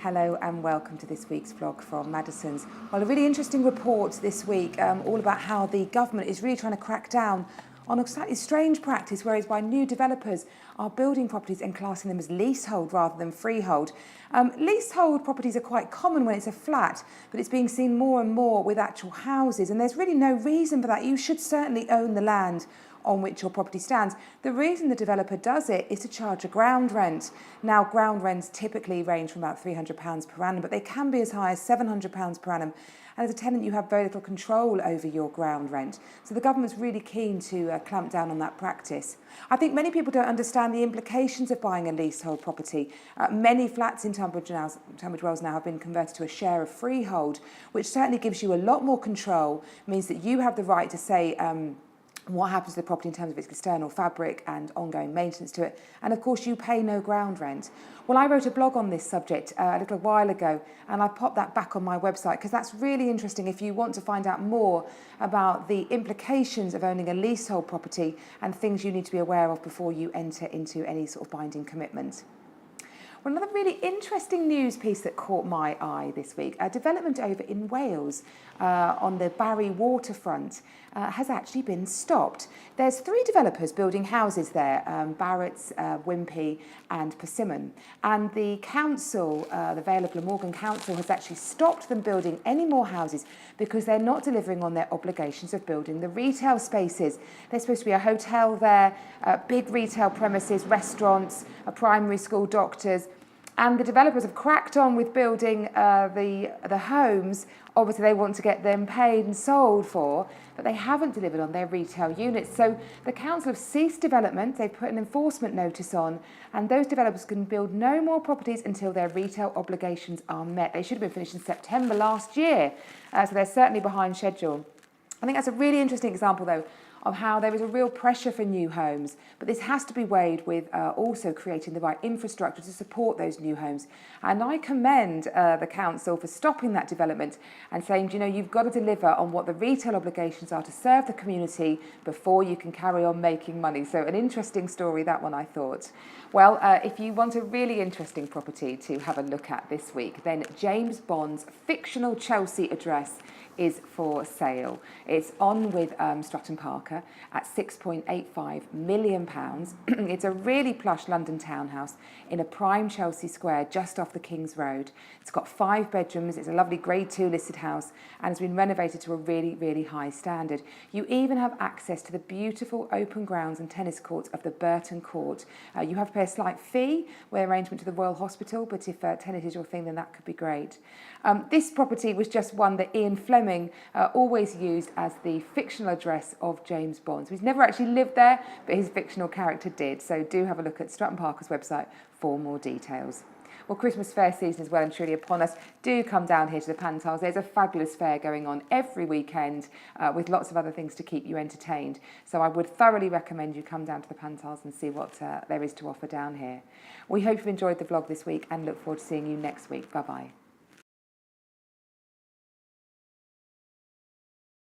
Hello and welcome to this week's vlog from Maddisons. Well, a really interesting report this week all about how the government is really trying to crack down on a slightly strange practice whereby new developers are building properties and classing them as leasehold rather than freehold. Leasehold properties are quite common when it's a flat, but it's being seen more and more with actual houses, and there's really no reason for that. You should certainly own the land on which your property stands. The reason the developer does it is to charge a ground rent. Now, ground rents typically range from about £300 per annum, but they can be as high as £700 per annum. And as a tenant, you have very little control over your ground rent. So the government's really keen to clamp down on that practice. I think many people don't understand the implications of buying a leasehold property. Many flats in Tunbridge Wells now have been converted to a share of freehold, which certainly gives you a lot more control, means that you have the right to say what happens to the property in terms of its external fabric and ongoing maintenance to it. And of course, you pay no ground rent. Well, I wrote a blog on this subject a little while ago, and I popped that back on my website because that's really interesting if you want to find out more about the implications of owning a leasehold property and things you need to be aware of before you enter into any sort of binding commitment. Well, another really interesting news piece that caught my eye this week, a development over in Wales on the Barry waterfront has actually been stopped. There's 3 developers building houses there, Barrett's, Wimpey and Persimmon. And the council, the Vale of Glamorgan Council, has actually stopped them building any more houses because they're not delivering on their obligations of building the retail spaces. There's supposed to be a hotel there, big retail premises, restaurants, a primary school, doctors. And the developers have cracked on with building the homes. Obviously, they want to get them paid and sold for, but they haven't delivered on their retail units. So the council have ceased development. They've put an enforcement notice on, and those developers can build no more properties until their retail obligations are met. They should have been finished in September last year, so they're certainly behind schedule. I think that's a really interesting example, though, of how there is a real pressure for new homes, but this has to be weighed with also creating the right infrastructure to support those new homes. And I commend the council for stopping that development and saying, you know, you've got to deliver on what the retail obligations are to serve the community before you can carry on making money. So an interesting story, that one, I thought. Well, if you want a really interesting property to have a look at this week, then James Bond's fictional Chelsea address is for sale. It's on with Stratton Parker at £6.85 million. It's a really plush London townhouse in a prime Chelsea square just off the King's Road. It's got 5 bedrooms, it's a lovely Grade 2 listed house, and has been renovated to a really, really high standard. You even have access to the beautiful open grounds and tennis courts of the Burton Court. You have to pay a slight fee with arrangement to the Royal Hospital, but if tennis is your thing, then that could be great. This property was just one that Ian Fleming always used as the fictional address of James Bond. So he's never actually lived there, but his fictional character did. So do have a look at Stratton Parker's website for more details. Well, Christmas fair season is well and truly upon us. Do come down here to the Pantiles. There's a fabulous fair going on every weekend with lots of other things to keep you entertained. So I would thoroughly recommend you come down to the Pantiles and see what there is to offer down here. We hope you've enjoyed the vlog this week and look forward to seeing you next week. Bye-bye.